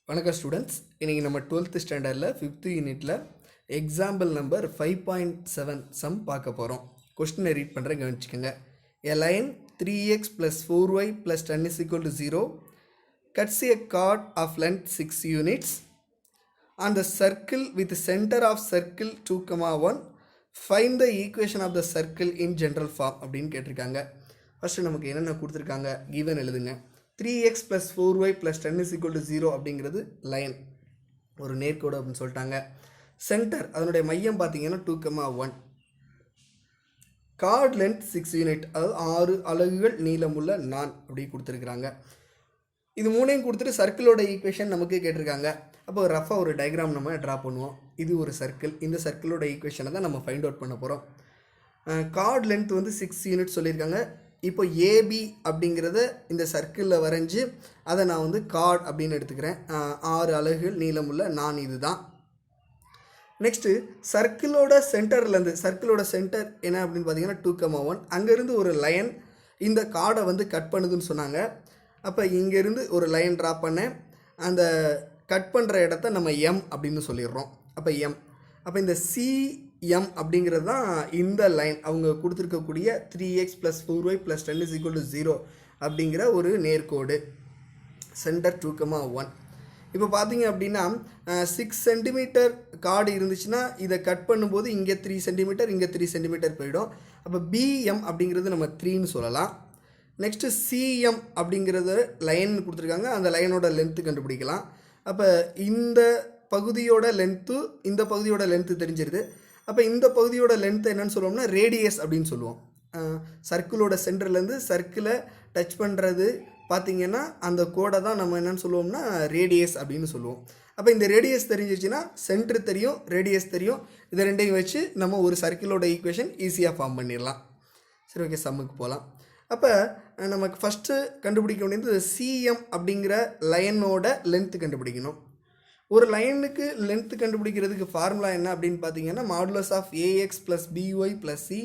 வணக்கம் ஸ்டூடெண்ட்ஸ். இன்றைக்கி நம்ம 12th ஸ்டாண்டர்டில் 5th யூனிட்டில் எக்ஸாம்பிள் நம்பர் 5.7 சம் பார்க்க போகிறோம். கொஸ்டினை ரீட் பண்ணுறேன், கவனிச்சுக்கோங்க. A line 3x plus 4y plus 10 is equal to 0 cuts a chord of length 6 units on the circle with the center of circle 2,1. Find the equation of the circle in general form அப்படின்னு கேட்டிருக்காங்க. First நமக்கு என்னென்ன கொடுத்துருக்காங்க, given எழுதுங்க. 3x plus 4y plus 10 is equal to 0 அப்படிங்கிறது line, ஒரு நேர்கோடு அப்படின்னு சொல்லிட்டாங்க. சென்டர், அதனுடைய மையம் பார்த்தீங்கன்னா 2,1. கார்ட் லென்த் 6 யூனிட், அதாவது 6 அலகுகள் நீளமுள்ள நான் அப்படி கொடுத்துருக்குறாங்க. இது மூணையும் கொடுத்துட்டு சர்க்கிளோட ஈக்குவேஷன் நமக்கு கேட்டிருக்காங்க. அப்போ ரஃபாக ஒரு டயக்ராம் நம்ம ட்ரா பண்ணுவோம். இது ஒரு சர்க்கிள், இந்த சர்க்கிளோட ஈக்குவேஷனை தான் நம்ம ஃபைண்ட் அவுட் பண்ண போகிறோம். கார்ட் லென்த் வந்து 6 யூனிட் சொல்லியிருக்காங்க. இப்போ ஏபி அப்படிங்கிறத இந்த சர்க்கிளில் வரைஞ்சி அதை நான் வந்து கார்ட் அப்படின்னு எடுத்துக்கிறேன். 6 அலகுகள் நீளமுள்ள நான் இது தான். நெக்ஸ்ட்டு சர்க்கிளோட சென்டர்லேருந்து, சர்க்கிளோட சென்டர் என்ன அப்படின்னு பார்த்தீங்கன்னா 2,1. அங்கேருந்து ஒரு லைன் இந்த கார்டை வந்து கட் பண்ணுதுன்னு சொன்னாங்க. அப்போ இங்கேருந்து ஒரு லைன் ட்ரா பண்ணேன். அந்த கட் பண்ணுற இடத்த நம்ம எம் அப்படின்னு சொல்லிடுறோம். அப்போ எம், அப்போ இந்த சிஎம் அப்படிங்கிறது தான் இந்த லைன், அவங்க கொடுத்துருக்கக்கூடிய 3x plus 4y plus 10 is equal to 0 அப்படிங்கிற ஒரு நேர்கோடு. சென்டர் 2,1. இப்போ பார்த்தீங்க அப்படின்னா 6 சென்டிமீட்டர் கார்டு இருந்துச்சுன்னா இதை கட் பண்ணும்போது இங்கே 3 சென்டிமீட்டர், இங்கே 3 சென்டிமீட்டர் போயிடும். அப்போ பிஎம் அப்படிங்கிறது நம்ம 3ன்னு சொல்லலாம். நெக்ஸ்ட்டு சிஎம் அப்படிங்கிறது லைன் கொடுத்துருக்காங்க, அந்த லைனோட லென்த்து கண்டுபிடிக்கலாம். அப்போ இந்த பகுதியோட லென்த்து இந்த பகுதியோட லென்த்து தெரிஞ்சிருது. அப்போ இந்த பகுதியோட லென்த்து என்னன்னு சொல்லுவோம்னா ரேடியஸ் அப்படின்னு சொல்லுவோம். சர்க்கிளோட சென்டர்லேருந்து சர்க்கிளை டச் பண்ணுறது பார்த்திங்கன்னா அந்த கோடை தான் நம்ம என்னென்னு சொல்லுவோம்னா ரேடியஸ் அப்படின்னு சொல்லுவோம். அப்போ இந்த ரேடியஸ் தெரிஞ்சிச்சுன்னா சென்டர் தெரியும், ரேடியஸ் தெரியும். இதை ரெண்டையும் வச்சு நம்ம ஒரு சர்க்கிளோட ஈக்குவேஷன் ஈஸியாக ஃபார்ம் பண்ணிடலாம். சரி, ஓகே, சம்முக்கு போகலாம். அப்போ நமக்கு ஃபஸ்ட்டு கண்டுபிடிக்க வேண்டியது சிஎம் அப்படிங்கிற லைனோட லென்த்து கண்டுபிடிக்கணும். ஒரு லைனுக்கு லென்த்து கண்டுபிடிக்கிறதுக்கு ஃபார்முலா என்ன அப்படின்னு பார்த்தீங்கன்னா modulus of ax plus by plus c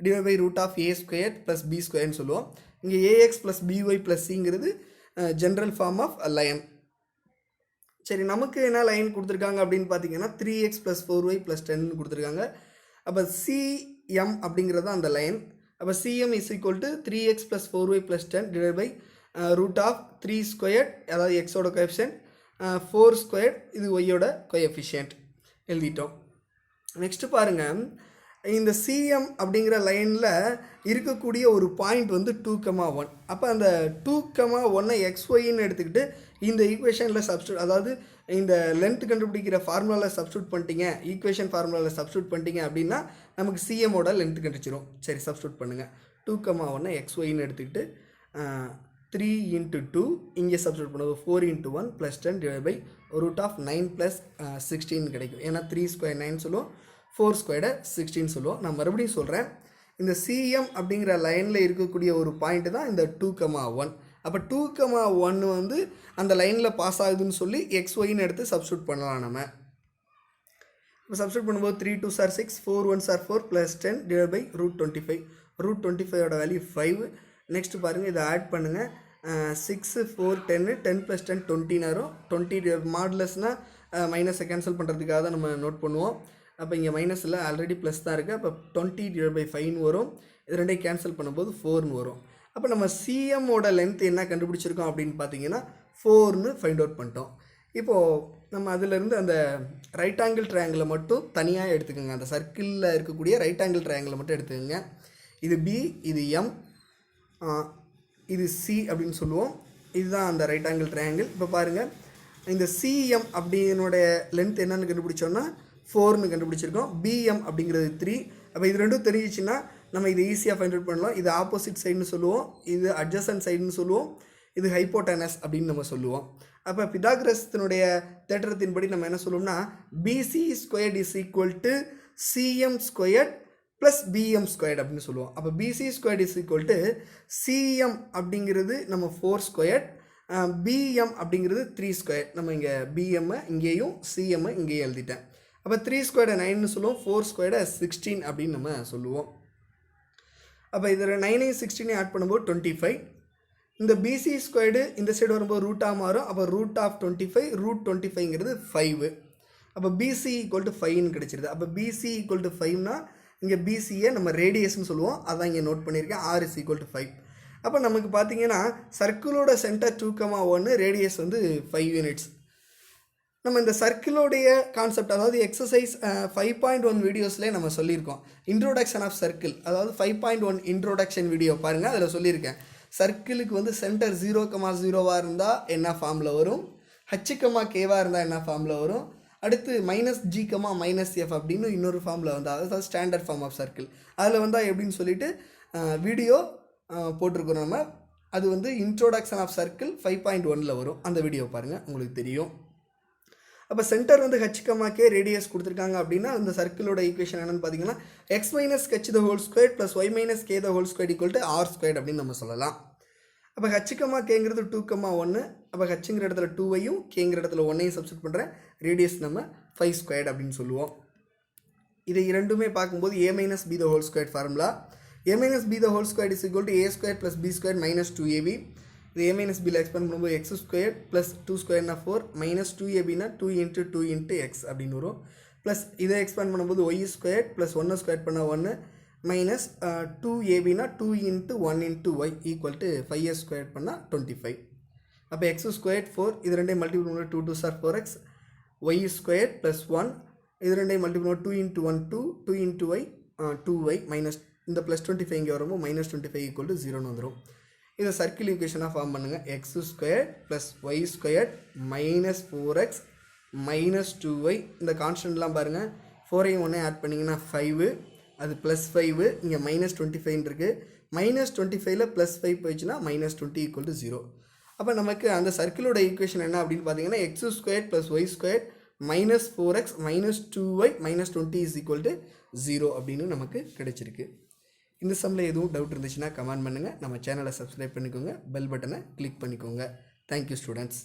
divide by root of a square plus b ஸ்கொயர்னு சொல்லுவோம். இங்கே ஏஎக்ஸ் ப்ளஸ் பிஒய் ப்ளஸ் சிங்கிறது ஜென்ரல் ஃபார்ம் ஆஃப் லைன். சரி, நமக்கு என்ன லைன் கொடுத்துருக்காங்க அப்படின்னு பார்த்தீங்கன்னா 3x ப்ளஸ் 4y ப்ளஸ் 10 கொடுத்துருக்காங்க. அப்போ சிஎம் அப்படிங்கிறது அந்த லைன். அப்போ CM is equal to 3x plus 4y plus 10 divide by root of 3 square, அதாவது எக்ஸோட கோஎஃபிஷியன்ட், 4 ஸ்கொயர், இது ஒய்யோட கோஎஃபிஷியன்ட் எழுதிட்டோம். நெக்ஸ்ட்டு பாருங்கள், இந்த சிஎம் அப்படிங்கிற லைனில் இருக்கக்கூடிய ஒரு பாயிண்ட் வந்து 2,1. அப்போ அந்த 2,1 XYன்னு எடுத்துக்கிட்டு இந்த ஈக்குவேஷனில் சப்ஸ்டியூட், அதாவது இந்த லென்த் கண்டுபிடிக்கிற ஃபார்முலாவில் சப்ஸ்டியூட் பண்ணிட்டீங்க, ஈக்குவேஷன் ஃபார்முலாவில் சப்ஸ்டியூட் பண்ணிட்டீங்க அப்படின்னா நமக்கு சிஎம்மோட லென்த் கிடச்சிரும். சரி, சப்ஸ்டியூட் பண்ணுங்கள். 2,1 XYன்னு எடுத்துக்கிட்டு 3 into 2 இங்கே சப்ஸ்டியூட் பண்ணுவோம். 4 into 1 plus 10 divide by root of 9 + 16 கிடைக்கும். ஏன்னா 3 ஸ்கொயர் 9 சொல்லுவோம், 4 ஸ்கொயர்டை 16 சொல்லுவோம். நான் மறுபடியும் சொல்கிறேன், இந்த சிஎம் அப்படிங்கிற லைனில் இருக்கக்கூடிய ஒரு பாயிண்ட் தான் இந்த 2,1. அப்போ 2,1 வந்து அந்த லைனில் பாஸ் ஆகுதுன்னு சொல்லி XYன்னு எடுத்து சப்ஸ்டியூட் பண்ணலாம். நம்ம இப்போ சப்ஸ்டியூட் பண்ணும்போது 3 2s are 6, 4 1s are 4 plus 10 divide by root 25. Root 25ஓட வேல்யூ 5. நெக்ஸ்ட்டு பாருங்கள், இதை ஆட் பண்ணுங்கள். 6 4 10 10 + 10 20 வரும். 20 மாடுலஸ்னால் மைனஸை கேன்சல் பண்ணுறதுக்காக தான் நம்ம நோட் பண்ணுவோம். அப்போ இங்கே மைனஸில் ஆல்ரெடி ப்ளஸ் தான் இருக்குது. அப்போ 20 டிவைட் பை 5 வரும். இது ரெண்டையும் கேன்சல் பண்ணும்போது 4 வரும். அப்போ நம்ம சிஎம்மோட லென்த் என்ன கண்டுபிடிச்சிருக்கோம் அப்படின்னு பார்த்தீங்கன்னா 4 ஃபைண்ட் அவுட் பண்ணிட்டோம். இப்போது நம்ம அதிலேருந்து அந்த ரைட் ஆங்கிள் ட்ரையாங்கிளை மட்டும் தனியாக எடுத்துக்கோங்க. அந்த சர்க்கிளில் இருக்கக்கூடிய ரைட் ஆங்கிள் ட்ரையாங்கிளை மட்டும் எடுத்துக்கோங்க. இது பி, இது எம், இது சி அப்படின்னு சொல்லுவோம். இதுதான் அந்த ரைட் ஆங்கிள் ட்ரையாங்கிள். இப்போ பாருங்கள், இந்த சிஎம் அப்படின்னுடைய லென்த் என்னென்னு கண்டுபிடிச்சோன்னா 4ன்னு கண்டுபிடிச்சிருக்கோம். பிஎம் அப்படிங்கிறது 3. அப்போ இது ரெண்டும் தெரிஞ்சிச்சுன்னா நம்ம இதை ஈஸியாக ஃபைண்ட் அவுட் பண்ணலாம். இது ஆப்போசிட் சைடுன்னு சொல்லுவோம், இது அட்ஜசன்ட் சைடுன்னு சொல்லுவோம், இது ஹைப்போட்டனஸ் அப்படின்னு நம்ம சொல்லுவோம். அப்போ பிதாகரஸினுடைய தேற்றத்தின்படி நம்ம என்ன சொல்லுவோம்னா BC squared is equal to CM squared plus BM squared அப்படின்னு சொல்லுவோம். அப்போ BC squared is equal to CM அப்படிங்கிறது நம்ம 4 ஸ்கொயர்ட், பிஎம் அப்படிங்கிறது 3 ஸ்கொயர். நம்ம இங்கே பிஎம்மை இங்கேயும் சிஎம்மை இங்கேயும் எழுதிட்டேன். அப்போ 3 ஸ்கொயர்டை 9ன்னு சொல்லுவோம், 4 ஸ்கொயர்டை 16 அப்படின்னு நம்ம சொல்லுவோம். அப்போ இதில் 9 16 ஆட் பண்ணும்போது 25. இந்த பிசி ஸ்கொயர்டு இந்த சைடு வரும்போது ரூட்டாக மாறும். அப்போ ரூட் ஆஃப் 25 ரூட் 25ங்கிறது 5. அப்போ பிசி ஈக்குவல் டு 5ன்னு கிடச்சிருது. அப்போ பிசி ஈக்குவல் டு 5னா இங்கே பிசியை நம்ம ரேடியஸ்ன்னு சொல்லுவோம். அதான் இங்கே நோட் பண்ணியிருக்கேன். R is equal to 5. அப்போ நமக்கு பார்த்தீங்கன்னா சர்க்கிளோட சென்டர் 2,1 ரேடியஸ் வந்து 5 யூனிட்ஸ். நம்ம இந்த சர்க்கிளோடைய கான்செப்ட் அதாவது எக்ஸசைஸ் 5.1 வீடியோஸ்லேயே நம்ம சொல்லியிருக்கோம். இன்ட்ரோடக்ஷன் ஆஃப் சர்க்கிள் அதாவது 5.1 இன்ட்ரோடக்ஷன் வீடியோ பாருங்கள். அதில் சொல்லியிருக்கேன் சர்க்கிளுக்கு வந்து சென்டர் 0,0வாக இருந்தால் என்ன ஃபார்மில் வரும், H,Kவாக இருந்தால் என்ன ஃபார்மில் வரும், அடுத்து -G, -F அப்படின்னு இன்னொரு ஃபார்மில் வந்தால் அதாவது ஸ்டாண்டர்ட் ஃபார்ம் ஆஃப் சர்க்கிள் அதில் வந்தால் எப்படின்னு சொல்லிட்டு வீடியோ போட்டிருக்கிறோம் நம்ம. அது வந்து இன்ட்ரோடக்ஷன் ஆஃப் சர்க்கிள் 5.1ல் வரும். அந்த வீடியோ பாருங்கள், உங்களுக்கு தெரியும். அப்போ சென்டர் வந்து H,K ரேடியஸ் கொடுத்துருக்காங்க அப்படின்னா அந்த சர்க்கிளோட ஈக்குவேஷன் என்னென்னு பார்த்தீங்கன்னா x - h the whole squared plus y - k the whole squared equal to r squared அப்படின்னு நம்ம சொல்லலாம். அப்போ H,Kங்கிறது 2,1. அப்போ ஹச்சுங்கிற இடத்துல 2ஐயும் கேங்கிற இடத்துல 1ஐயும் சப்ஸ்டிட் பண்ணுறேன். ரேடியஸ் நம்ம 5 ஸ்கொயர்ட் அப்படின்னு சொல்லுவோம். இதை இரண்டுமே பார்க்கும்போது a - b the whole squared formula. a - b the whole squared is equal to a squared plus b squared minus 2ab. இது a - bல எக்ஸ்பேண்ட் பண்ணும்போது x ஸ்கொயர் ப்ளஸ் 2 ஸ்கொயர்னா 4 மைனஸ் 2abனா 2 × 2 × x அப்படின்னு வரும். ப்ளஸ் இதை எக்ஸ்பேண்ட் பண்ணும்போது y ஸ்கொயர் ப்ளஸ் 1 ஸ்கொயர் பண்ணால் 1 minus 2abனா 2 × 1 × y equal to 5s square பண்ணால் 25. அப்போ x ஸ்கொயர் 4 இது ரெண்டையும் மல்டிபிள் பண்ணும்போது 2 2 sir 4x, y square plus 1 இது ரெண்டையும் மல்டிபிள் பண்ணும்போது 2 × 1 2 2 × y 2y மைனஸ் இந்த ப்ளஸ் 25 இங்கே வரும்போது -25 ஈக்குவல் டு 0ன்னு வந்துடும். இதை சர்க்கிள் ஈக்குவேஷனாக ஃபார்ம் பண்ணுங்கள். x square plus y square minus 4x minus 2y இந்த கான்ஸ்டன்ட்லாம் பாருங்கள். 4ஐயும் 1ஐயும் ஆட் பண்ணிங்கன்னா 5, அது ப்ளஸ் 5, இங்கே -25 இருக்குது. -25ல் ப்ளஸ் 5 போயிடுச்சுன்னா -20 ஈக்குவல் டு 0. அப்போ நமக்கு அந்த சர்க்கிளோட ஈக்குவேஷன் என்ன அப்படின்னு பார்த்தீங்கன்னா x square plus y square minus 4x minus 2y -20 is equal to 0 அப்படின்னு நமக்கு கிடைச்சிருக்கு. இந்த சம்மில் எதுவும் டவுட் இருந்துச்சுன்னா கமெண்ட் பண்ணுங்கள். நம்ம சேனலை சப்ஸ்கிரைப் பண்ணிக்கோங்க, பெல் பட்டனை கிளிக் பண்ணிக்கோங்க. Thank you students.